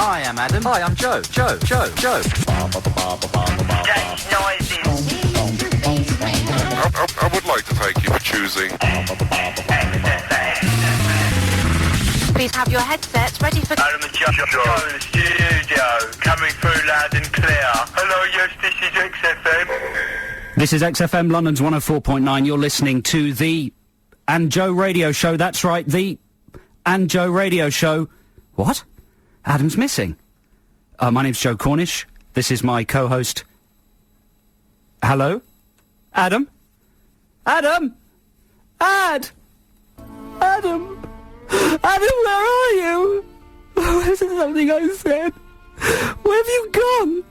Hi, I'm Adam. Hi, I'm Joe. Joe. Change noises. I would like to thank you for choosing. Please have your headsets ready for... Adam and Joe in the studio, coming through loud and clear. Hello, yes, this is XFM. This is XFM London's 104.9. You're listening to the And Joe Radio Show. That's right, the And Joe Radio Show. What? Adam's missing. My name's Joe Cornish. This is my co-host. Hello? Adam? Adam? Adam, where are you? This is something I said. Where have you gone?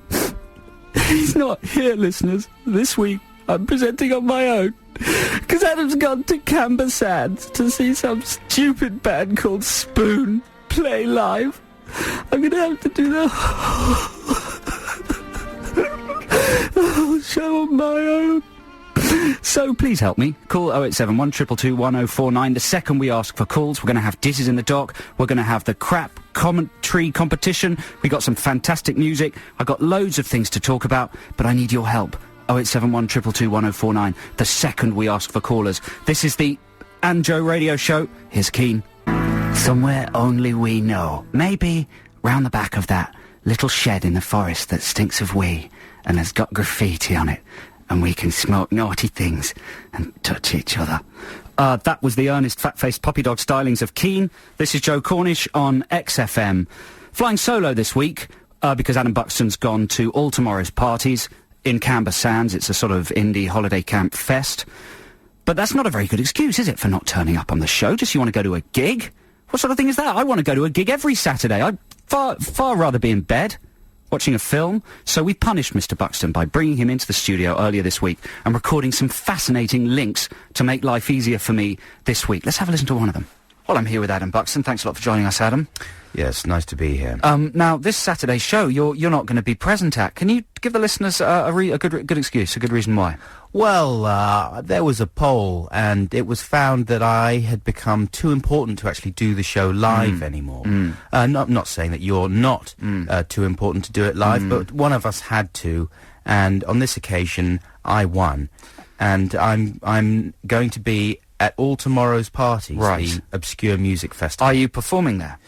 He's not here, listeners. This week, I'm presenting on my own. Because Adam's gone to Canberra Sands to see some stupid band called Spoon play live. I'm going to have to do the whole show on my own. So please help me. Call 0871 222 1049. The second we ask for calls, we're going to have Disses in the Dock. We're going to have the crap commentary competition. We got some fantastic music. I got loads of things to talk about, but I need your help. 0871 222 1049. The second we ask for callers. This is the And Joe Radio Show. Here's Keen. Somewhere only we know. Maybe round the back of that little shed in the forest that stinks of wee and has got graffiti on it. And we can smoke naughty things and touch each other. That was the earnest, fat-faced puppy dog stylings of Keane. This is Joe Cornish on XFM. Flying solo this week, because Adam Buxton's gone to all tomorrow's parties in Canberra Sands. It's a sort of indie holiday camp fest. But that's not a very good excuse, is it, for not turning up on the show? Just you want to go to a gig? What sort of thing is that? I want to go to a gig every Saturday. I'd far rather be in bed watching a film. So we punished Mr. Buxton by bringing him into the studio earlier this week and recording some fascinating links to make life easier for me this week. Let's have a listen to one of them. Well, I'm here with Adam Buxton. Thanks a lot for joining us, Adam. Yes, nice to be here. Now, this Saturday's show, you're not going to be present at. Can you give the listeners a good excuse, a good reason why? Well, there was a poll, and it was found that I had become too important to actually do the show live anymore. Not saying that you're not too important to do it live, but one of us had to, and on this occasion, I won. And I'm going to be at all tomorrow's parties, the Obscure Music Festival. Are you performing there?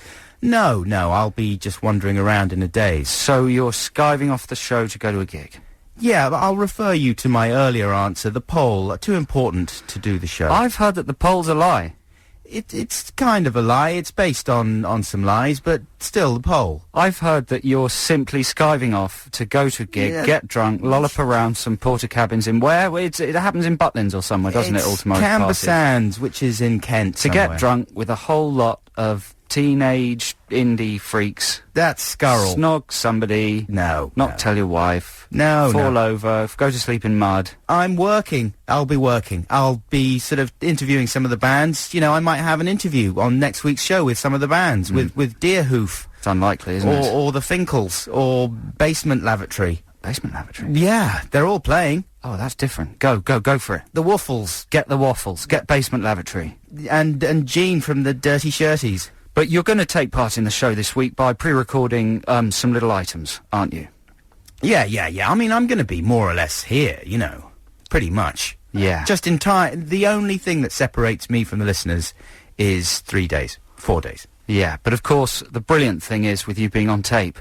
No, I'll be just wandering around in a daze. So you're skiving off the show to go to a gig? Yeah, but I'll refer you to my earlier answer, the poll. Too important to do the show. I've heard that the poll's a lie. It's kind of a lie. It's based on some lies, but still the poll. I've heard that you're simply skiving off to go to a gig, get drunk, lollop around some porter cabins in where? It happens in Butlins or somewhere, doesn't it, all tomorrow's Canberra parties? Sands, which is in Kent To get drunk with a whole lot of teenage indie freaks. That's scurril. Snog somebody. No. Tell your wife. No. Fall over. Go to sleep in mud. I'm working. I'll be working. I'll be sort of interviewing some of the bands. You know, I might have an interview on next week's show with some of the bands, with Deerhoof. It's unlikely, isn't it? Or the Finkles, or Basement Lavatory. Basement Lavatory? Yeah, they're all playing. Oh, that's different. Go for it. The Waffles. Get the Waffles. Get Basement Lavatory. And Jean from the Dirty Shirties. But you're going to take part in the show this week by pre-recording some little items, aren't you? Yeah. I mean, I'm going to be more or less here, you know. Pretty much. Yeah. Just in time. The only thing that separates me from the listeners is 4 days. Yeah, but of course, the brilliant thing is, with you being on tape,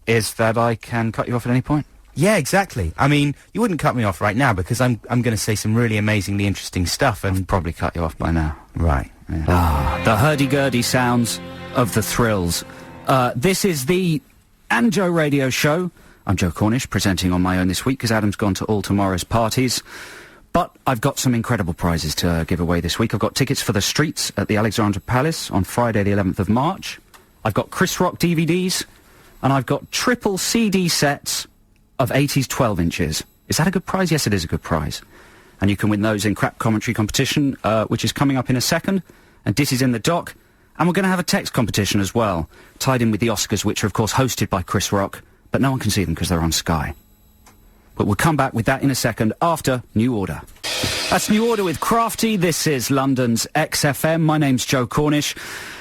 is that I can cut you off at any point. Yeah, exactly. I mean, you wouldn't cut me off right now because I'm going to say some really amazingly interesting stuff and... I've probably cut you off by now. Right. Yeah. The hurdy-gurdy sounds of the Thrills. This is the And Joe Radio Show. I'm Joe Cornish, presenting on my own this week because Adam's gone to all tomorrow's parties. But I've got some incredible prizes to give away this week. I've got tickets for The Streets at the Alexandra Palace on Friday the 11th of March. I've got Chris Rock DVDs. And I've got triple CD sets of 80s 12 inches. Is that a good prize? Yes, it is a good prize. And you can win those in Crap Commentary Competition, which is coming up in a second. And Disses in the Dock. And we're going to have a text competition as well, tied in with the Oscars, which are, of course, hosted by Chris Rock. But no one can see them because they're on Sky. But we'll come back with that in a second after New Order. That's New Order with Crafty. This is London's XFM. My name's Joe Cornish.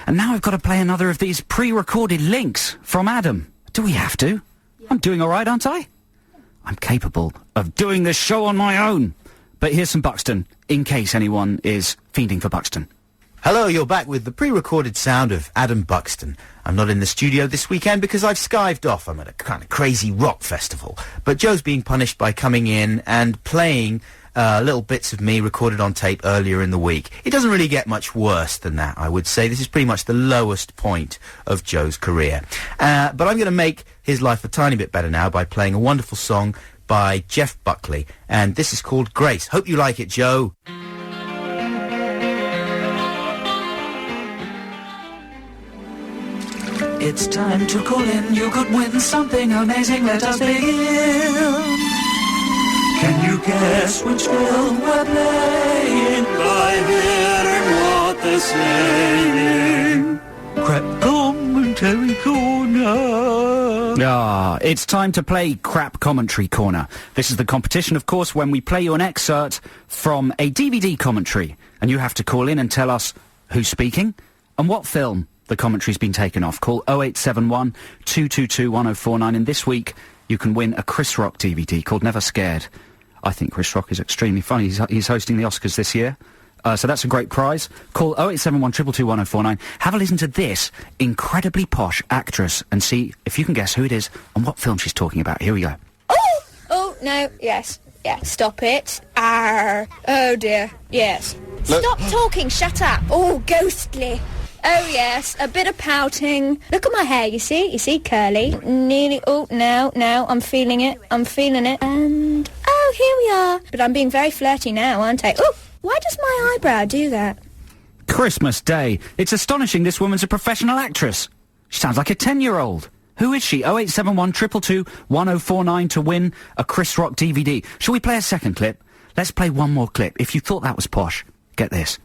And now I've got to play another of these pre-recorded links from Adam. Do we have to? Yeah. I'm doing all right, aren't I? I'm capable of doing this show on my own. But here's some Buxton, in case anyone is fiending for Buxton. Hello, you're back with the pre-recorded sound of Adam Buxton. I'm not in the studio this weekend because I've skived off. I'm at a kind of crazy rock festival. But Joe's being punished by coming in and playing little bits of me recorded on tape earlier in the week. It doesn't really get much worse than that, I would say. This is pretty much the lowest point of Joe's career. But I'm going to make his life a tiny bit better now by playing a wonderful song by Jeff Buckley. And this is called Grace. Hope you like it, Joe. It's time to call in. You could win something amazing. Let us begin. Can you guess which film we're playing by hearing what they're saying? Crap Commentary Corner. It's time to play Crap Commentary Corner. This is the competition, of course, when we play you an excerpt from a DVD commentary, and you have to call in and tell us who's speaking and what film the commentary's been taken off. Call 0871 222 1049, and this week you can win a Chris Rock DVD called Never Scared. I think Chris Rock is extremely funny. He's hosting the Oscars this year. So that's a great prize. Call 0871 222 1049. Have a listen to this incredibly posh actress and see if you can guess who it is and what film she's talking about. Here we go. Oh, no, yes. Yeah, stop it. Oh, dear. Yes. Look. Stop talking, shut up. Oh, ghostly. Oh, yes, a bit of pouting. Look at my hair, you see, curly. Nearly, now, I'm feeling it. And, here we are. But I'm being very flirty now, aren't I? Oh, why does my eyebrow do that? Christmas Day. It's astonishing this woman's a professional actress. She sounds like a 10-year-old. Who is she? 0871 222 1049 to win a Chris Rock DVD. Shall we play a second clip? Let's play one more clip. If you thought that was posh, get this.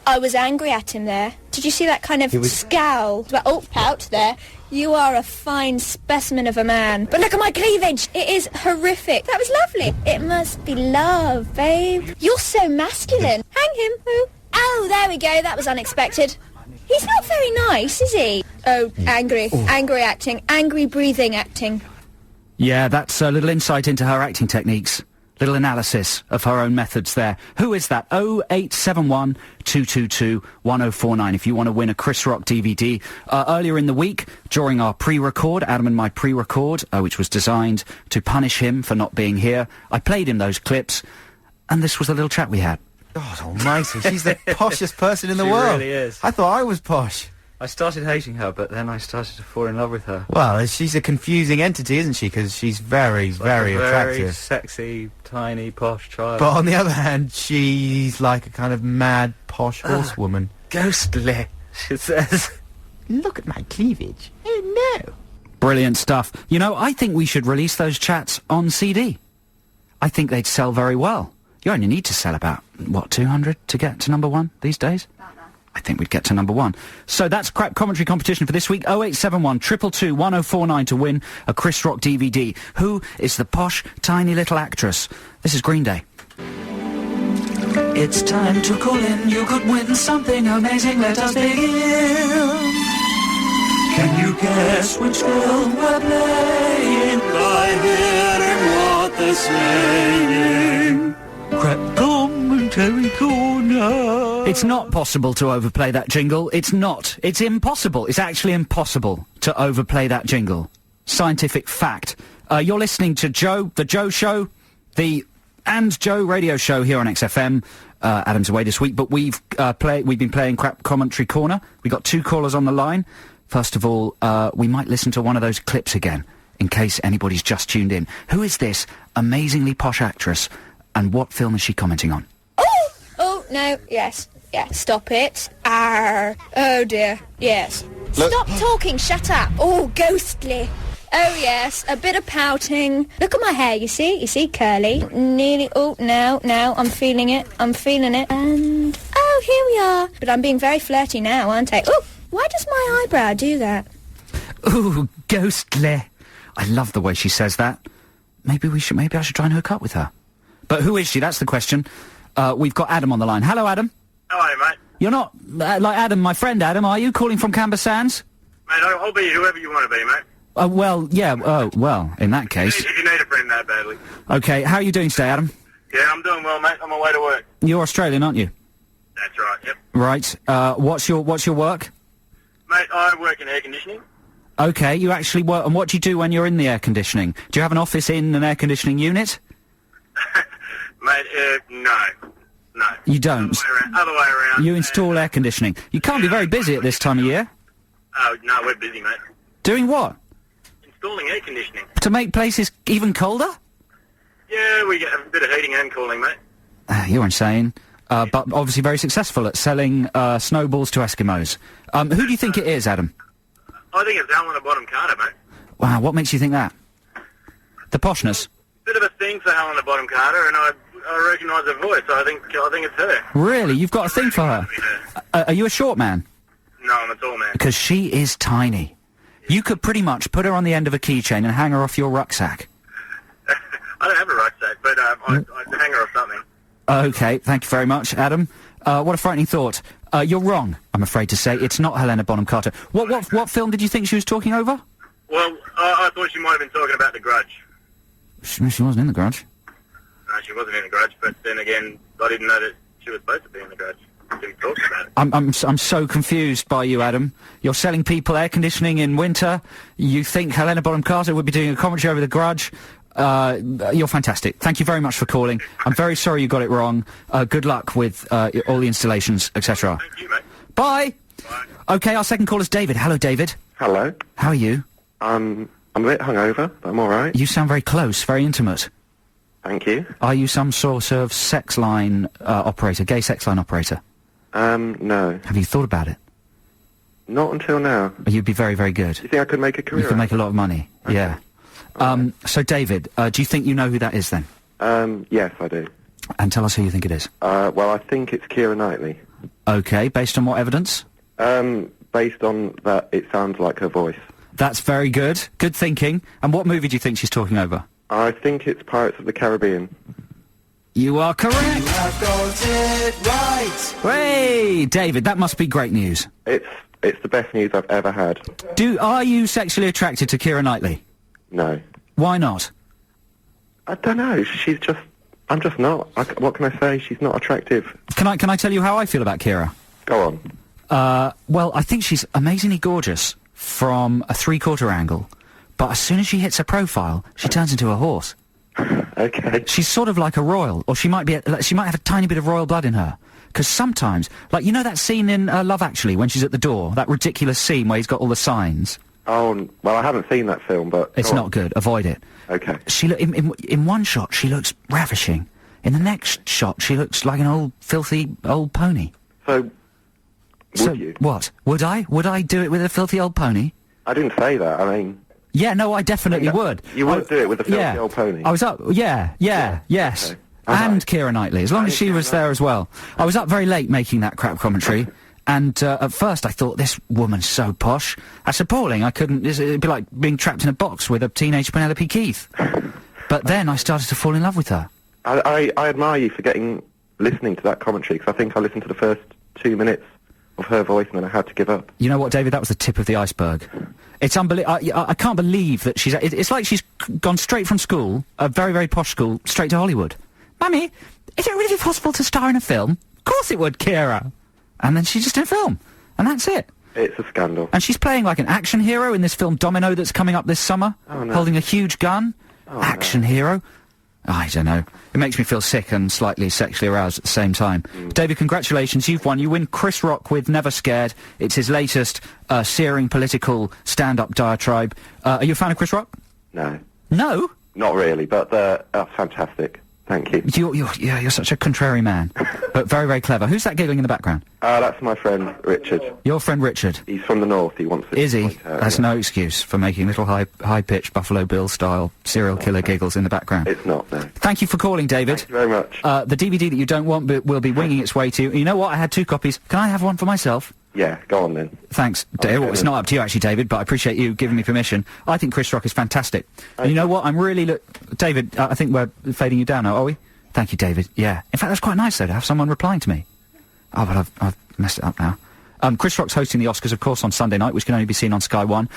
I was angry at him there. Did you see that kind of scowl? Oh, pout there. You are a fine specimen of a man. But look at my cleavage. It is horrific. That was lovely. It must be love, babe. You're so masculine. Hang him. Oh, there we go. That was unexpected. He's not very nice, is he? Oh, angry. Ooh. Angry acting. Angry breathing acting. Yeah, that's a little insight into her acting techniques. Little analysis of her own methods there. Who is that? 0871 222 1049 if you want to win a Chris Rock DVD. Earlier in the week, during our pre-record, Adam and my pre-record, which was designed to punish him for not being here, I played him those clips, and this was the little chat we had. God almighty, she's the poshest person in the world. She really is. I thought I was posh. I started hating her, but then I started to fall in love with her. Well, she's a confusing entity, isn't she? Because she's very, very attractive. Very sexy, tiny, posh child. But on the other hand, she's like a kind of mad, posh horsewoman. Ghostly, she says. Look at my cleavage. Oh, no. Brilliant stuff. You know, I think we should release those chats on CD. I think they'd sell very well. You only need to sell about, 200 to get to number one these days? I think we'd get to number one. So that's Crap Commentary Competition for this week. 0871 222 1049 to win a Chris Rock DVD. Who is the posh, tiny little actress? This is Green Day. It's time to call in. You could win something amazing. Let us begin. Can you guess which film we're playing by hearing what they're saying? Crap Commentary Corner. It's not possible to overplay that jingle. It's not. It's impossible. It's actually impossible to overplay that jingle. Scientific fact. You're listening to Joe, the Joe Show, the And Joe radio show here on XFM. Adam's away this week, but we've been playing Crap Commentary Corner. We got two callers on the line. First of all, we might listen to one of those clips again, in case anybody's just tuned in. Who is this amazingly posh actress, and what film is she commenting on? Oh, no, yes. Yeah, stop it. Oh, dear. Yes. Look. Stop talking, shut up. Oh, ghostly. Oh, yes, a bit of pouting. Look at my hair, you see, curly. Nearly, now, I'm feeling it. And, here we are. But I'm being very flirty now, aren't I? Oh, why does my eyebrow do that? Ooh, ghostly. I love the way she says that. maybe I should try and hook up with her. But who is she? That's the question. We've got Adam on the line. Hello, Adam. Hello, mate. You're not, like Adam, my friend Adam, are you? Calling from Canberra Sands? Mate, I'll be whoever you want to be, mate. Well, yeah, well, in that case. If you need a friend that badly. Okay, how are you doing today, Adam? Yeah, I'm doing well, mate. On my way to work. You're Australian, aren't you? That's right, yep. Right. What's your work? Mate, I work in air conditioning. Okay, you actually work, and what do you do when you're in the air conditioning? Do you have an office in an air conditioning unit? Mate, no. You don't? Other way around. You install air conditioning. You can't be very busy at this time of year. Oh, no, we're busy, mate. Doing what? Installing air conditioning. To make places even colder? Yeah, we get a bit of heating and cooling, mate. You're insane. But obviously very successful at selling snowballs to Eskimos. Who do you think it is, Adam? I think it's Helena Bonham Carter, mate. Wow, what makes you think that? The poshness? Bit of a thing for Helena Bonham Carter, and I recognise her voice. I think it's her. Really? You've got a thing for her? Are you a short man? No, I'm a tall man. Because she is tiny. You could pretty much put her on the end of a keychain and hang her off your rucksack. I don't have a rucksack, but I'd hang her off something. Okay, thank you very much, Adam. What a frightening thought. You're wrong, I'm afraid to say. It's not Helena Bonham Carter. What film did you think she was talking over? Well, I thought she might have been talking about The Grudge. She wasn't in The Grudge. No, she wasn't in The Grudge, but then again, I didn't know that she was supposed to be in The Grudge. She was talking about it. I'm so confused by you, Adam. You're selling people air conditioning in winter. You think Helena Bonham Carter would be doing a commentary over The Grudge. You're fantastic. Thank you very much for calling. I'm very sorry you got it wrong. Good luck with all the installations, etc. Thank you, mate. Bye! Bye. Okay, our second call is David. Hello, David. Hello. How are you? I'm a bit hungover, but I'm alright. You sound very close, very intimate. Thank you. Are you some sort of sex line operator, gay sex line operator? No. Have you thought about it? Not until now. You'd be very, very good. Do you think I could make a career? You could make a lot of money, Okay. yeah. So, David, do you think you know who that is, then? Yes, I do. And tell us who you think it is. Well, I think it's Keira Knightley. Okay, based on what evidence? Based on that, it sounds like her voice. That's very good. Good thinking. And what movie do you think she's talking over? I think it's Pirates of the Caribbean. You are correct! You have got it right! Hey, David, that must be great news. It's the best news I've ever had. Are you sexually attracted to Keira Knightley? No. Why not? I don't know. I'm just not. What can I say? She's not attractive. Can I tell you how I feel about Keira? Go on. Well, I think she's amazingly gorgeous from a three-quarter angle, but as soon as she hits her profile, she turns into a horse. Okay. She's sort of like a royal, or she might have a tiny bit of royal blood in her. Because sometimes, like, you know that scene in Love Actually, when she's at the door, that ridiculous scene where he's got all the signs? Oh, well, I haven't seen that film, but... It's not good. Avoid it. Okay. In one shot, she looks ravishing. In the next shot, she looks like an old, filthy, old pony. So, would you? What? Would I? Would I do it with a filthy old pony? I didn't say that. I mean... Yeah, no, I definitely would. You would do it with a filthy old pony? I was up... yes. Okay. And Keira Knightley, as long as she was there as well. I was up very late making that crap commentary, and at first I thought, this woman's so posh. That's appalling. It'd be like being trapped in a box with a teenage Penelope Keith. But then I started to fall in love with her. I admire you for listening to that commentary, because I think I listened to the first 2 minutes of her voice and then I had to give up. You know what, David? That was the tip of the iceberg. It's unbelievable. I can't believe that it's like she's gone straight from school, a very, very posh school, straight to Hollywood. Mummy, is it really possible to star in a film? Of course it would, Keira. And then she's just in a film. And that's it. It's a scandal. And she's playing like an action hero in this film Domino that's coming up this summer. Oh, no. Holding a huge gun. Oh, action hero. I don't know. It makes me feel sick and slightly sexually aroused at the same time. David, congratulations. You've won. You win Chris Rock with Never Scared. It's his latest searing political stand-up diatribe. Are you a fan of Chris Rock? No. No? Not really, but that's fantastic. Thank you. You're such a contrary man. But very, very clever. Who's that giggling in the background? That's my friend, Richard. Your friend Richard? He's from the north. He wants to... Is he? That's no excuse for making little high-pitched Buffalo Bill-style serial killer giggles in the background. It's not, no. Thank you for calling, David. Thank you very much. The DVD that you don't want will be winging its way to you. You know what? I had 2 copies. Can I have one for myself? Yeah, go on then. Thanks, Dave. Well, it's not up to you, actually, David, but I appreciate you giving me permission. I think Chris Rock is fantastic. And you know what? I'm really... David, I think we're fading you down now, are we? Thank you, David. Yeah. In fact, that's quite nice, though, to have someone replying to me. Oh, but I've messed it up now. Chris Rock's hosting the Oscars, of course, on Sunday night, which can only be seen on Sky One.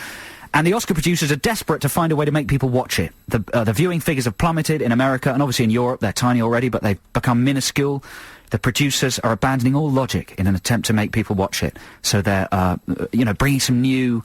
And the Oscar producers are desperate to find a way to make people watch it. The viewing figures have plummeted in America, and obviously in Europe. They're tiny already, but they've become minuscule. The producers are abandoning all logic in an attempt to make people watch it. So they're, bringing some new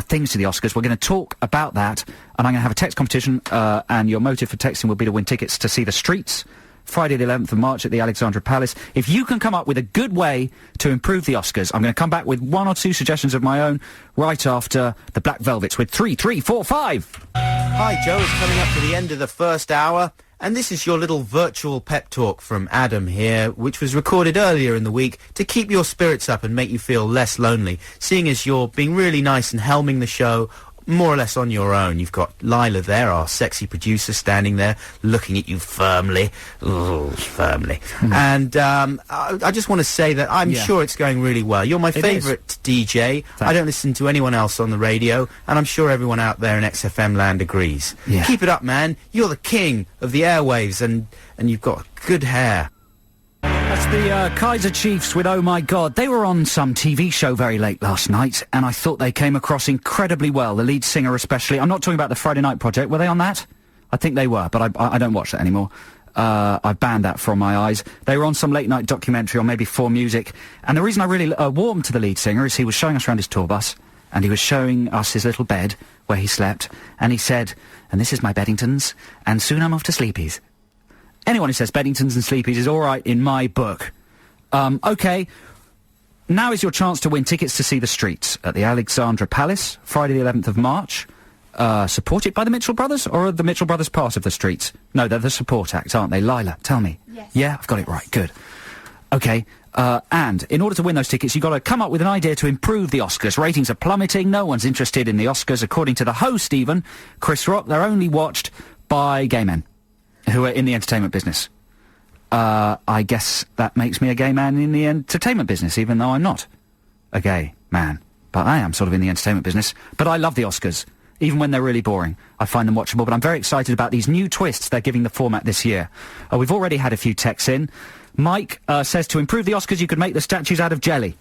things to the Oscars. We're going to talk about that, and I'm going to have a text competition, and your motive for texting will be to win tickets to see The Streets, Friday the 11th of March at the Alexandra Palace. If you can come up with a good way to improve the Oscars, I'm going to come back with 1 or 2 suggestions of my own right after the Black Velvets with 3, 3, 4, 5. Hi, Joe. It's coming up to the end of the first hour. And this is your little virtual pep talk from Adam here, which was recorded earlier in the week to keep your spirits up and make you feel less lonely, seeing as you're being really nice and helming the show more or less on your own. You've got Lila there, our sexy producer, standing there looking at you firmly. Ooh, firmly. And I just want to say that I'm sure it's going really well. You're my favourite DJ. Thanks. I don't listen to anyone else on the radio, and I'm sure everyone out there in XFM land agrees. Yeah. Keep it up, man. You're the king of the airwaves, and you've got good hair. That's the Kaiser Chiefs with Oh My God. They were on some TV show very late last night, and I thought they came across incredibly well, the lead singer especially. I'm not talking about the Friday Night Project. Were they on that? I think they were, but I don't watch that anymore. I banned that from my eyes. They were on some late-night documentary on maybe 4 Music, and the reason I really warmed to the lead singer is he was showing us around his tour bus, and he was showing us his little bed where he slept, and he said, and this is my Beddingtons, and soon I'm off to Sleepies. Anyone who says Beddingtons and Sleepies is all right in my book. OK, now is your chance to win tickets to see The Streets at the Alexandra Palace, Friday the 11th of March. Supported by the Mitchell Brothers, or are the Mitchell Brothers part of The Streets? No, they're the support act, aren't they? Lila, tell me. Yes. Yeah, I've got it right, good. OK, and in order to win those tickets, you've got to come up with an idea to improve the Oscars. Ratings are plummeting, no one's interested in the Oscars. According to the host, even, Chris Rock, they're only watched by gay men who are in the entertainment business. I guess that makes me a gay man in the entertainment business, even though I'm not a gay man. But I am sort of in the entertainment business. But I love the Oscars, even when they're really boring. I find them watchable, but I'm very excited about these new twists they're giving the format this year. We've already had a few texts in. Mike says to improve the Oscars, you could make the statues out of jelly.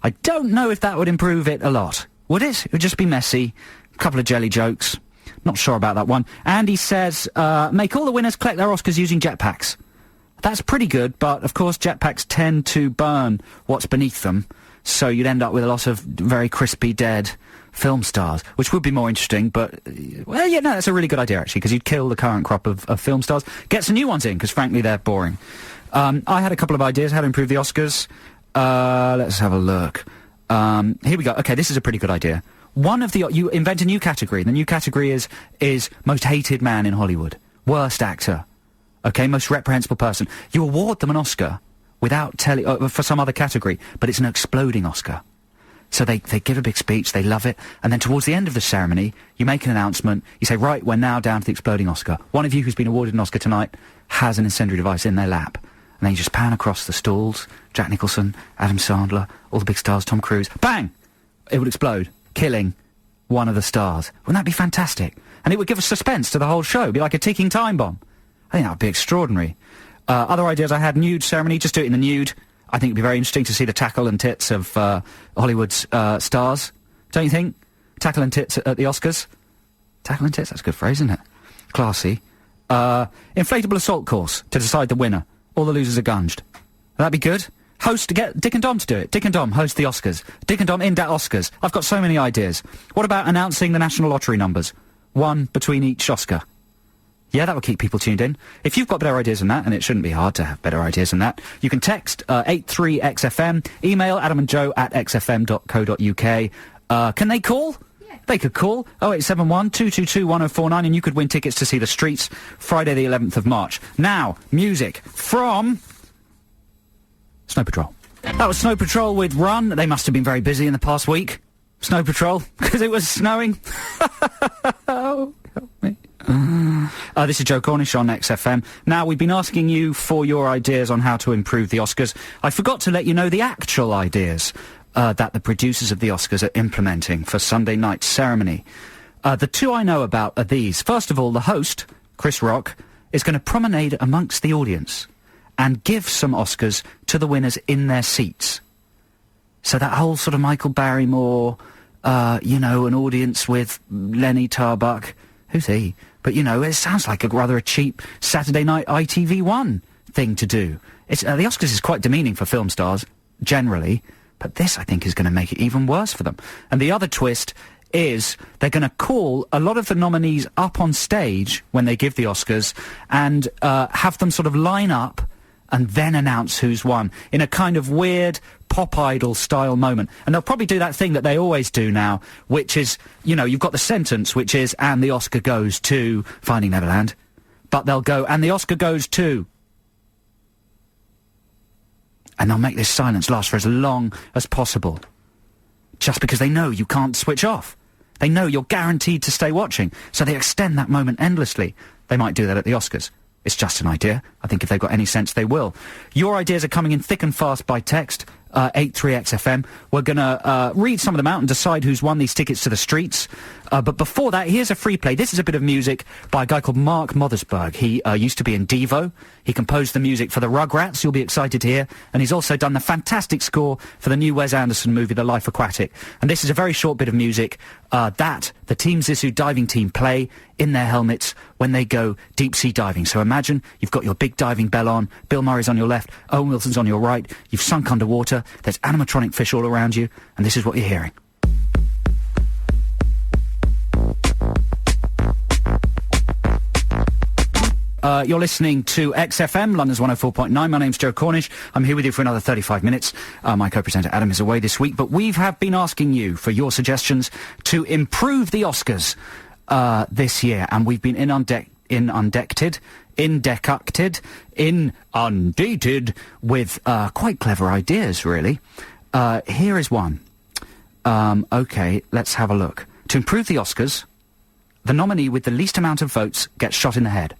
I don't know if that would improve it a lot. Would it? It would just be messy. A couple of jelly jokes. Not sure about that one. Andy says, make all the winners collect their Oscars using jetpacks. That's pretty good, but of course jetpacks tend to burn what's beneath them, so you'd end up with a lot of very crispy dead film stars, which would be more interesting, but, well, yeah, no, that's a really good idea, actually, because you'd kill the current crop of film stars. Get some new ones in, because frankly they're boring. I had a couple of ideas how to improve the Oscars. Let's have a look. Here we go. Okay, this is a pretty good idea. You invent a new category. The new category is most hated man in Hollywood. Worst actor. Okay, most reprehensible person. You award them an Oscar without telling, for some other category, but it's an exploding Oscar. So they give a big speech, they love it, and then towards the end of the ceremony, you make an announcement, you say, right, we're now down to the exploding Oscar. One of you who's been awarded an Oscar tonight has an incendiary device in their lap. And then you just pan across the stalls, Jack Nicholson, Adam Sandler, all the big stars, Tom Cruise, bang! It would explode, killing one of the stars. Wouldn't that be fantastic? And it would give us suspense to the whole show, it'd be like a ticking time bomb. I think that would be extraordinary. Other ideas I had, nude ceremony, just do it in the nude. I think it'd be very interesting to see the tackle and tits of Hollywood's stars. Don't you think? Tackle and tits at the Oscars? Tackle and tits, that's a good phrase, isn't it? Classy. Inflatable assault course to decide the winner. All the losers are gunged. That'd be good. Get Dick and Dom to do it. Dick and Dom host the Oscars. Dick and Dom in that Oscars. I've got so many ideas. What about announcing the national lottery numbers? 1 between each Oscar. Yeah, that would keep people tuned in. If you've got better ideas than that, and it shouldn't be hard to have better ideas than that, you can text 83XFM, email adamandjoe@xfm.co.uk. Can they call? Yeah. They could call 0871 222 1049 and you could win tickets to see The Streets Friday the 11th of March. Now, music from Snow Patrol. That was Snow Patrol with Run. They must have been very busy in the past week. Snow Patrol, because it was snowing. Oh, help me. This is Joe Cornish on XFM. Now, we've been asking you for your ideas on how to improve the Oscars. I forgot to let you know the actual ideas. that the producers of the Oscars are implementing for Sunday night's ceremony. The two I know about are these. First of all, the host, Chris Rock, is going to promenade amongst the audience and give some Oscars to the winners in their seats. So that whole sort of Michael Barrymore, an audience with Lenny Tarbuck. Who's he? But, it sounds like rather a cheap Saturday night ITV1 thing to do. The Oscars is quite demeaning for film stars, generally, but this, I think, is going to make it even worse for them. And the other twist is they're going to call a lot of the nominees up on stage when they give the Oscars and have them sort of line up and then announce who's won in a kind of weird pop idol style moment. And they'll probably do that thing that they always do now, which is, you've got the sentence, which is, and the Oscar goes to Finding Neverland. But they'll go, and the Oscar goes to... And they'll make this silence last for as long as possible. Just because they know you can't switch off. They know you're guaranteed to stay watching. So they extend that moment endlessly. They might do that at the Oscars. It's just an idea. I think if they've got any sense, they will. Your ideas are coming in thick and fast by text, 83XFM. We're going to read some of them out and decide who's won these tickets to the streets. But before that, here's a free play. This is a bit of music by a guy called Mark Mothersbaugh. He used to be in Devo. He composed the music for the Rugrats, you'll be excited to hear. And he's also done the fantastic score for the new Wes Anderson movie, The Life Aquatic. And this is a very short bit of music that the Team Zissou diving team play in their helmets when they go deep-sea diving. So imagine you've got your big diving bell on, Bill Murray's on your left, Owen Wilson's on your right, you've sunk underwater, there's animatronic fish all around you, and this is what you're hearing. You're listening to XFM, London's 104.9. My name's Joe Cornish. I'm here with you for another 35 minutes. My co-presenter Adam is away this week, but we have been asking you for your suggestions to improve the Oscars this year, and we've been inundated with quite clever ideas, really. Here is one. Okay, let's have a look. To improve the Oscars, the nominee with the least amount of votes gets shot in the head.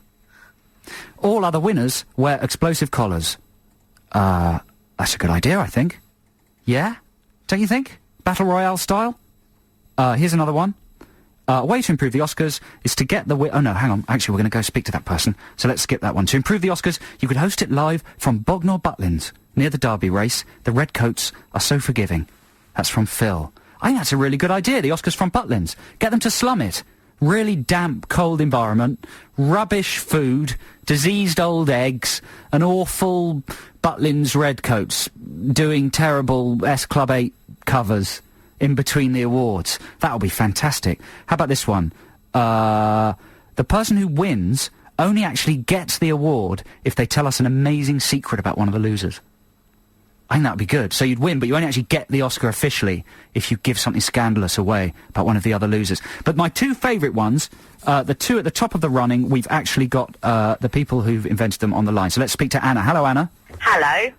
All other winners wear explosive collars. That's a good idea, I think. Yeah? Don't you think? Battle Royale style? Here's another one. A way to improve the Oscars is to get the... Oh, no, hang on. Actually, we're going to go speak to that person. So let's skip that one. To improve the Oscars, you could host it live from Bognor Butlins, near the Derby race. The Redcoats are so forgiving. That's from Phil. I think that's a really good idea, the Oscars from Butlins. Get them to slum it. Really damp, cold environment, rubbish food, diseased old eggs, and awful Butlins Redcoats doing terrible S Club 8 covers in between the awards. That'll be fantastic. How about this one? The person who wins only actually gets the award if they tell us an amazing secret about one of the losers. I think that would be good. So you'd win, but you only actually get the Oscar officially if you give something scandalous away about one of the other losers. But my two favourite ones, the two at the top of the running, we've actually got the people who've invented them on the line. So let's speak to Anna. Hello, Anna. Hello.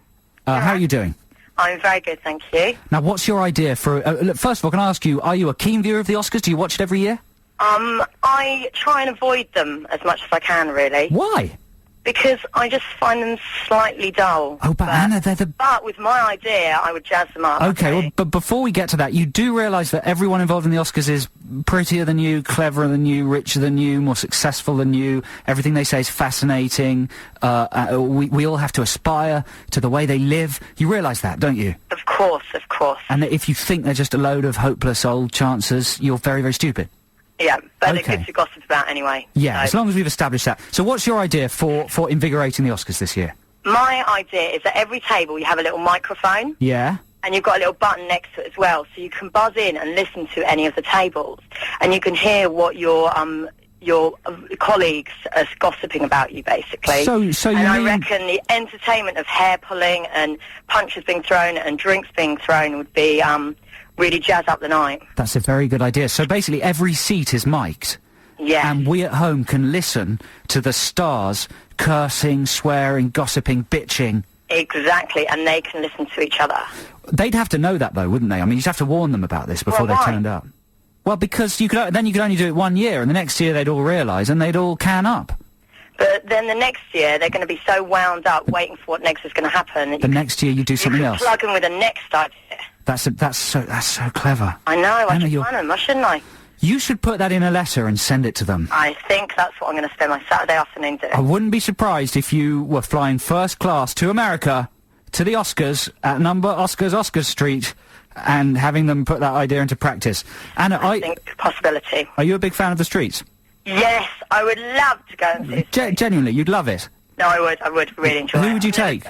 How are you doing? I'm very good, thank you. Now, what's your idea for... look, first of all, can I ask you, are you a keen viewer of the Oscars? Do you watch it every year? I try and avoid them as much as I can, really. Why? Because I just find them slightly dull. Oh, but Anna, they're the... But with my idea, I would jazz them up. Okay, well, but before we get to that, you do realise that everyone involved in the Oscars is prettier than you, cleverer than you, richer than you, more successful than you. Everything they say is fascinating. We all have to aspire to the way they live. You realise that, don't you? Of course, of course. And that if you think they're just a load of hopeless old chancers, you're very, very stupid. Yeah, but Okay. it's good to gossip about anyway. Yeah, so. as long as we've established that. So what's your idea for invigorating the Oscars this year? My idea is that every table you have a little microphone. Yeah? And you've got a little button next to it as well, so you can buzz in and listen to any of the tables, and you can hear what your colleagues are gossiping about you, basically. So you and I mean... reckon the entertainment of hair pulling and punches being thrown and drinks being thrown would be really jazz up the night. That's a very good idea. So basically every seat is mic'd. Yeah. And we at home can listen to the stars cursing, swearing, gossiping, bitching. Exactly, and they can listen to each other. They'd have to know that, though, wouldn't they? I mean, you'd have to warn them about this before Well, why? they turned up. Well, because you could only do it 1 year, and the next year they'd all realise, and they'd all can up. But then the next year, they're going to be so wound up waiting for what next is going to happen. That The next year you do something you else. plug them with a next idea. That's so clever. I know, I Anna, should you're- find them, shouldn't I? You should put that in a letter and send it to them. I think that's what I'm going to spend my Saturday afternoon doing. I wouldn't be surprised if you were flying first class to America, to the Oscars, at number Oscar Street, and having them put that idea into practice. Anna, I think possibility. Are you a big fan of the Streets? Yes, I would love to go and see Genuinely, you'd love it? No, I would really enjoy it. Who would you take?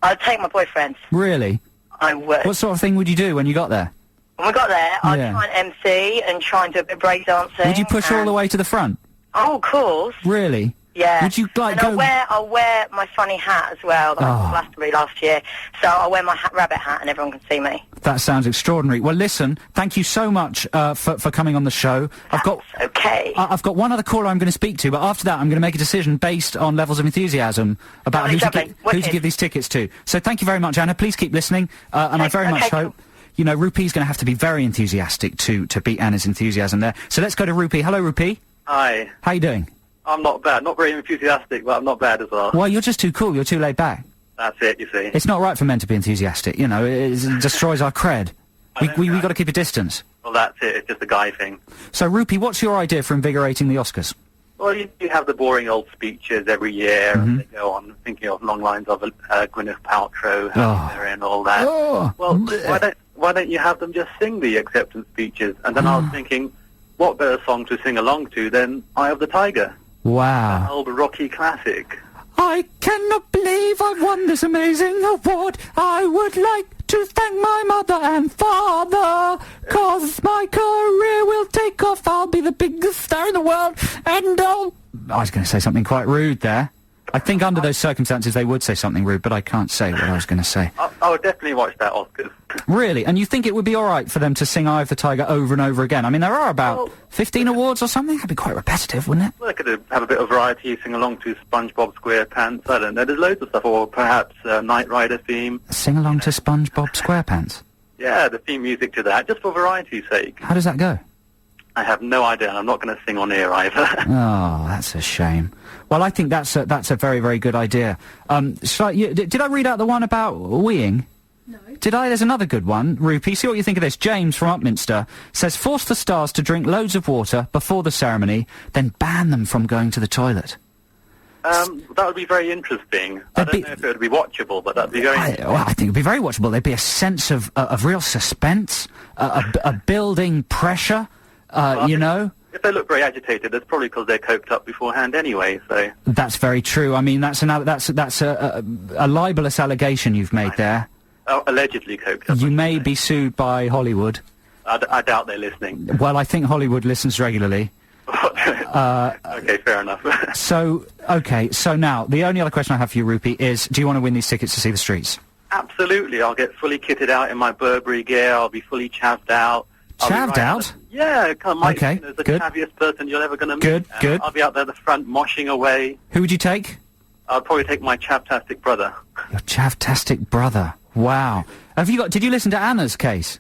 I'd take my boyfriend. Really? I would. What sort of thing would you do when you got there? When we got there, I'd Yeah. try and MC and try and do a bit of breakdancing. Would you push all the way to the front? Oh, of course. Really? Yeah. Would you like and go... I'll wear my funny hat as well that I got Glastonbury last year. So I'll wear my rabbit hat and everyone can see me. That sounds extraordinary. Well, listen, thank you so much for coming on the show. I've got one other caller I'm going to speak to, but after that I'm going to make a decision based on levels of enthusiasm about who to give these tickets to. So thank you very much, Anna. Please keep listening, and I very much hope... You know, Rupi's going to have to be very enthusiastic to beat Anna's enthusiasm there. So let's go to Rupi. Hello, Rupi. Hi. How you doing? I'm not bad. Not very enthusiastic, but I'm not bad as well. Well, you're just too cool. You're too laid back. That's it, you see. It's not right for men to be enthusiastic. You know, it destroys our cred. We got to keep a distance. Well, that's it. It's just a guy thing. So, Rupi, what's your idea for invigorating the Oscars? Well, you have the boring old speeches every year, and they go on thinking of long lines of Gwyneth Paltrow, Halle Berry, and all that. Well, why don't you have them just sing the acceptance speeches? And then I was thinking, what better song to sing along to than Eye of the Tiger? Wow. An old Rocky classic. I cannot believe I won this amazing award. I would like to thank my mother and father, 'cause my career will take off. I'll be the biggest star in the world, and I was going to say something quite rude there. I think under those circumstances they would say something rude, but I can't say what I was going to say. I would definitely watch that Oscars. Really? And you think it would be all right for them to sing Eye of the Tiger over and over again? I mean, there are about 15 awards or something. That'd be quite repetitive, wouldn't it? Well, they could have a bit of variety, sing along to SpongeBob SquarePants. I don't know. There's loads of stuff, or perhaps Knight Rider theme. Sing along to SpongeBob SquarePants? Yeah, the theme music to that, just for variety's sake. How does that go? I have no idea, and I'm not going to sing on air either. Oh, that's a shame. Well, I think that's a very, very good idea. Did I read out the one about weeing? No. Did I? There's another good one. Rupi, see what you think of this. James from Upminster says, force the stars to drink loads of water before the ceremony, then ban them from going to the toilet. That would be very interesting. I don't know if it would be watchable, but that'd be very interesting. Well, I think it would be very watchable. There'd be a sense of real suspense, a building pressure, you know. If they look very agitated, it's probably because they're coked up beforehand anyway, so... That's very true. I mean, that's a libelous allegation you've made there. Oh, allegedly coked up. You may be sued by Hollywood. I doubt they're listening. Well, I think Hollywood listens regularly. Okay, fair enough. So now, the only other question I have for you, Rupi, is, do you want to win these tickets to see the Streets? Absolutely. I'll get fully kitted out in my Burberry gear. I'll be fully chavved out. Chavved out? Yeah, come on. Okay, the good. chavviest person you're ever going to meet. Good. I'll be out there at the front moshing away. Who would you take? I'll probably take my chavtastic brother. Your chavtastic brother. Wow. Did you listen to Anna's case?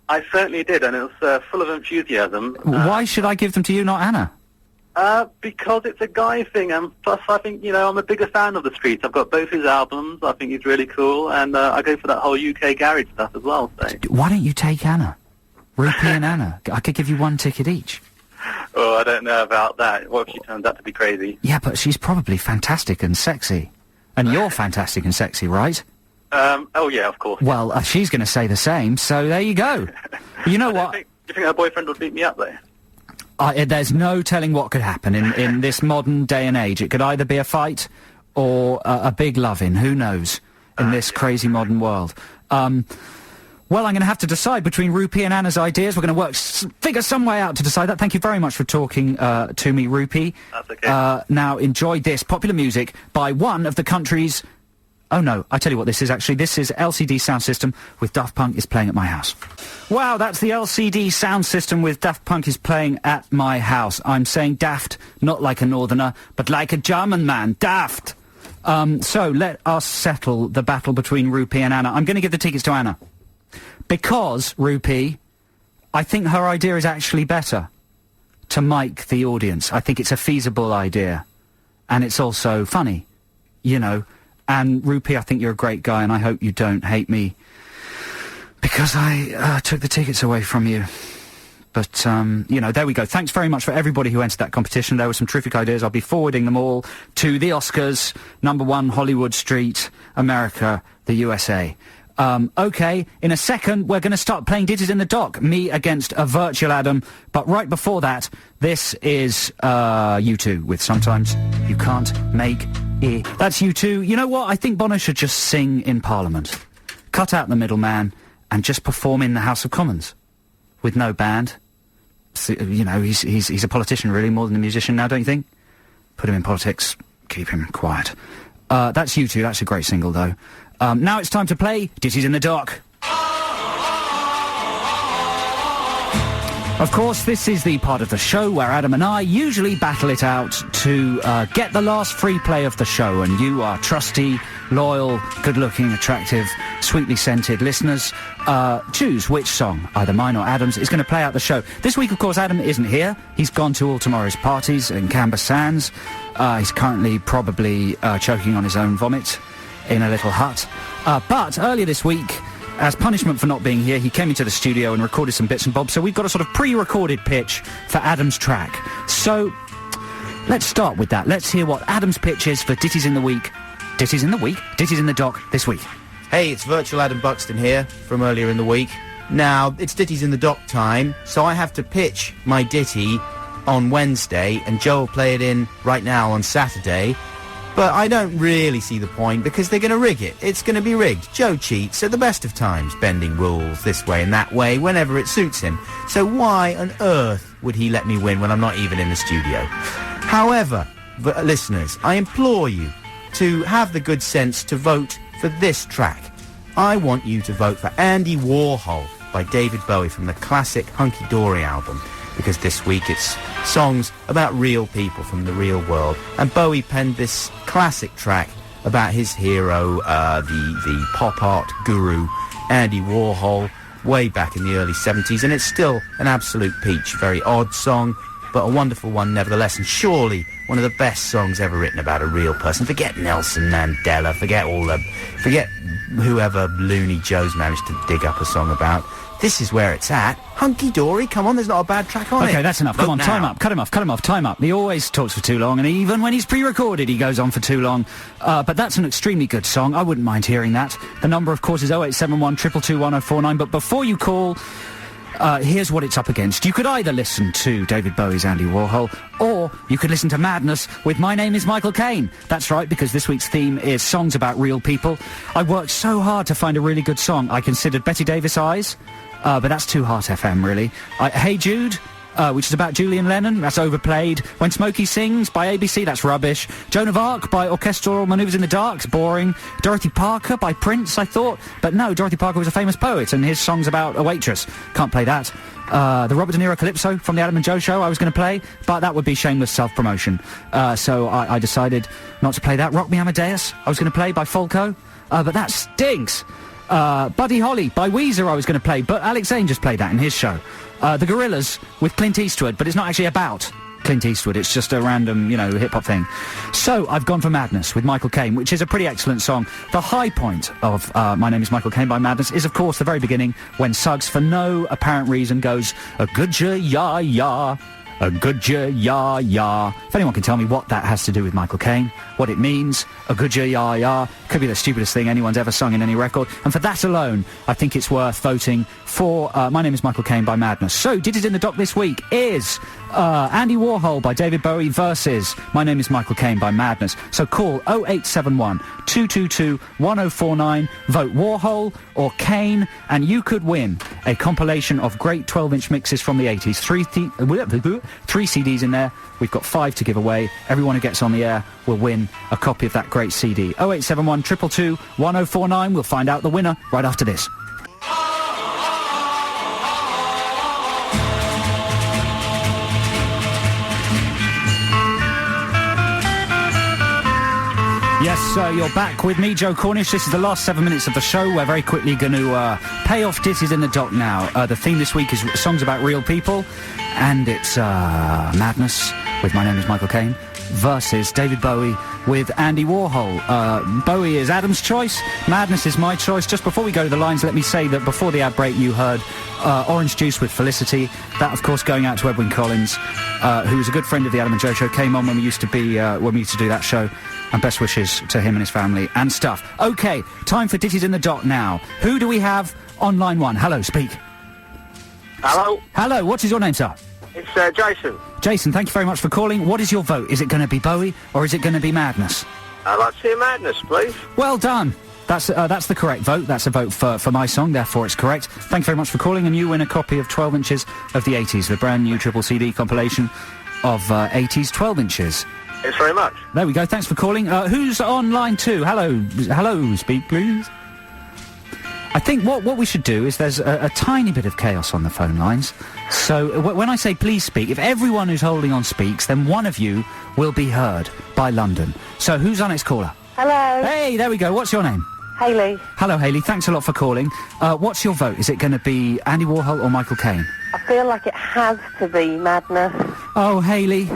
I certainly did, and it was full of enthusiasm. Why should I give them to you, not Anna? Because it's a guy thing, and plus I think, I'm a bigger fan of the Streets. I've got both his albums. I think he's really cool, and I go for that whole UK garage stuff as well. So. Why don't you take Anna? Rupi and Anna. I could give you one ticket each. Oh, I don't know about that. What if she turns out to be crazy? Yeah, but she's probably fantastic and sexy. And you're fantastic and sexy, right? Oh, yeah, of course. Well, she's going to say the same, so there you go. You know what? Do you think her boyfriend would beat me up, though? There's no telling what could happen in this modern day and age. It could either be a fight or a big loving. Who knows? In this crazy modern world. Well, I'm going to have to decide between Rupi and Anna's ideas. We're going to figure some way out to decide that. Thank you very much for talking to me, Rupi. That's okay. Now, enjoy this popular music by one of the country's... Oh, no, I tell you what this is, actually. This is LCD Sound System with Daft Punk is playing at my house. Wow, that's the LCD Sound System with Daft Punk is playing at my house. I'm saying daft, not like a northerner, but like a German man. Daft! So, let us settle the battle between Rupi and Anna. I'm going to give the tickets to Anna. Because, Rupi, I think her idea is actually better. To mic the audience. I think it's a feasible idea. And it's also funny. And Rupi, I think you're a great guy, and I hope you don't hate me Because I took the tickets away from you. But, you know, there we go. Thanks very much for everybody who entered that competition. There were some terrific ideas. I'll be forwarding them all to the Oscars, #1 Hollywood Street, America, the USA. OK, in a second, we're going to start playing Ditties in the Dock, me against a virtual Adam. But right before that, this is U2 with Sometimes You Can't Make It. That's U2. You know what? I think Bono should just sing in Parliament. Cut out the middleman and just perform in the House of Commons with no band. So, you know, he's a politician, really, more than a musician now, don't you think? Put him in politics, keep him quiet. That's U2. That's a great single, though. Now it's time to play Ditties in the Dock. Of course, this is the part of the show where Adam and I usually battle it out to get the last free play of the show, and you are trusty, loyal, good-looking, attractive, sweetly scented listeners. Choose which song, either mine or Adam's, is going to play out the show. This week, of course, Adam isn't here. He's gone to all tomorrow's parties in Canberra Sands. He's currently probably choking on his own vomit in a little hut. But earlier this week, as punishment for not being here, he came into the studio and recorded some bits and bobs, so we've got a sort of pre-recorded pitch for Adam's track. So, let's start with that. Let's hear what Adam's pitch is for Ditties in the Week. Ditties in the Week? Ditties in the Dock this week. Hey, it's Virtual Adam Buxton here from earlier in the week. Now, it's Ditties in the Dock time, so I have to pitch my ditty on Wednesday, and Joe will play it in right now on Saturday. But I don't really see the point, because they're going to rig it. It's going to be rigged. Joe cheats at the best of times, bending rules this way and that way, whenever it suits him. So why on earth would he let me win when I'm not even in the studio? However, listeners, I implore you to have the good sense to vote for this track. I want you to vote for Andy Warhol by David Bowie from the classic Hunky Dory album, because this week it's songs about real people from the real world. And Bowie penned this classic track about his hero, the pop art guru, Andy Warhol, way back in the early 70s. And it's still an absolute peach. Very odd song, but a wonderful one nevertheless. And surely one of the best songs ever written about a real person. Forget Nelson Mandela, forget whoever Looney Joe's managed to dig up a song about. This is where it's at. Hunky Dory, come on, there's not a bad track on it. Okay, that's enough. Come on, time up. Cut him off, time up. He always talks for too long, and even when he's pre-recorded, he goes on for too long. But that's an extremely good song. I wouldn't mind hearing that. The number, of course, is 0871 222 1049. But before you call, here's what it's up against. You could either listen to David Bowie's Andy Warhol, or you could listen to Madness with My Name is Michael Caine. That's right, because this week's theme is songs about real people. I worked so hard to find a really good song. I considered Betty Davis Eyes, but that's too Heart FM, really. Hey Jude, which is about Julian Lennon, that's overplayed. When Smokey Sings by ABC, that's rubbish. Joan of Arc by Orchestral Manoeuvres in the Dark, it's boring. Dorothy Parker by Prince, I thought. But no, Dorothy Parker was a famous poet, and his song's about a waitress. Can't play that. The Robert De Niro Calypso from the Adam and Joe Show I was going to play, but that would be shameless self-promotion. So I decided not to play that. Rock Me Amadeus I was going to play by Folco, but that stinks. Buddy Holly by Weezer I was going to play, but Alex Zane just played that in his show. The Gorillaz with Clint Eastwood, but it's not actually about Clint Eastwood, it's just a random, you know, hip-hop thing. So I've gone for Madness with Michael Caine, which is a pretty excellent song. The high point of My Name is Michael Caine by Madness is, of course, the very beginning, when Suggs, for no apparent reason, goes, a good ya, a good ya. If anyone can tell me what that has to do with Michael Caine, what it means, a good ya, could be the stupidest thing anyone's ever sung in any record. And for that alone, I think it's worth voting for My Name is Michael Caine by Madness. So, Ditties in the Dock this week is Andy Warhol by David Bowie versus My Name is Michael Caine by Madness. So call 0871 222 1049, vote Warhol or Caine, and you could win a compilation of great 12-inch mixes from the 80s. Three CDs in there. We've got 5 to give away. Everyone who gets on the air will win a copy of that great CD. 0871 222 1049. We'll find out the winner right after this. Yes, you're back with me, Joe Cornish. This is the last 7 minutes of the show. We're very quickly going to pay off Ditties in the Dock now. The theme this week is songs about real people, and it's Madness with My Name is Michael Caine versus David Bowie with Andy Warhol. Bowie is Adam's choice. Madness is my choice. Just before we go to the lines, let me say that before the ad break you heard Orange Juice with Felicity. That, of course, going out to Edwin Collins, who was a good friend of the Adam and Joe show, came on when we used to do that show. And best wishes to him and his family and stuff. OK, time for Ditties in the Dock now. Who do we have on line 1? Hello, speak. Hello. Hello, what is your name, sir? It's Jason. Jason, thank you very much for calling. What is your vote? Is it going to be Bowie or is it going to be Madness? I'd like to see Madness, please. Well done. That's the correct vote. That's a vote for my song, therefore it's correct. Thank you very much for calling, and you win a copy of 12 Inches of the 80s, the brand new triple CD compilation of 80s 12 Inches. Thanks very much. There we go. Thanks for calling. Who's on line 2? Hello, speak, please. I think what we should do is there's a tiny bit of chaos on the phone lines. So when I say please speak, if everyone who's holding on speaks, then one of you will be heard by London. So who's our next caller? Hello. Hey, there we go. What's your name? Hayley. Hello, Hayley. Thanks a lot for calling. What's your vote? Is it going to be Andy Warhol or Michael Caine? I feel like it has to be Madness. Oh, Hayley.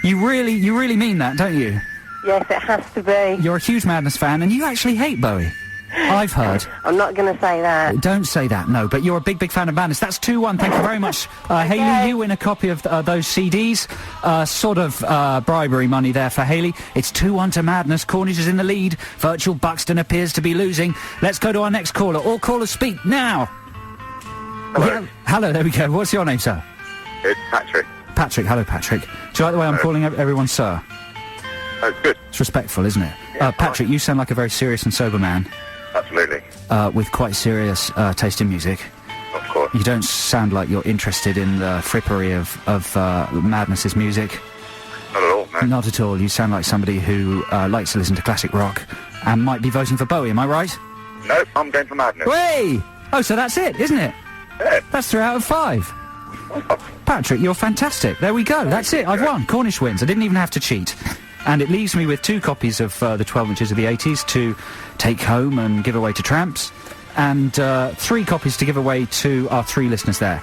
You really mean that, don't you? Yes, it has to be. You're a huge Madness fan, and you actually hate Bowie. I've heard. I'm not going to say that. Don't say that, no, but you're a big fan of Madness. That's 2-1. Thank you very much. Okay. Hayley, you win a copy of those CDs. Sort of bribery money there for Hayley. It's 2-1 to Madness. Cornish is in the lead. Virtual Buxton appears to be losing. Let's go to our next caller. All callers speak now. Hello. Yeah, hello, there we go. What's your name, sir? It's Patrick. Patrick, hello, Patrick. Do you like the way I'm calling everyone sir? Oh, good. It's respectful, isn't it? Yeah, Patrick, you sound like a very serious and sober man. Absolutely. With quite serious taste in music. Of course. You don't sound like you're interested in the frippery of Madness's music. Not at all, man. Not at all. You sound like somebody who likes to listen to classic rock and might be voting for Bowie, am I right? No, I'm going for Madness. Way! Oh, so that's it, isn't it? Yeah. That's 3 out of 5. Patrick, you're fantastic. There we go. That's it. I've won. Cornish wins. I didn't even have to cheat. And it leaves me with 2 copies of the 12 Inches of the 80s to take home and give away to tramps, and 3 copies to give away to our 3 listeners there.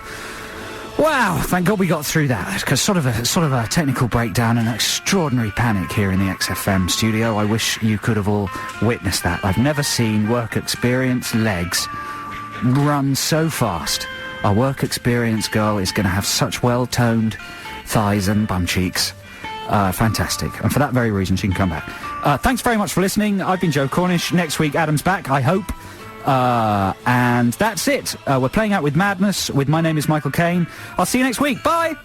Wow, thank God we got through that, because sort of a technical breakdown and extraordinary panic here in the XFM studio. I wish you could have all witnessed that. I've never seen work experience legs run so fast. Our work experience girl is going to have such well-toned thighs and bum cheeks. Fantastic. And for that very reason, she can come back. Thanks very much for listening. I've been Joe Cornish. Next week, Adam's back, I hope. And that's it. We're playing out with Madness. With My Name is Michael Caine. I'll see you next week. Bye!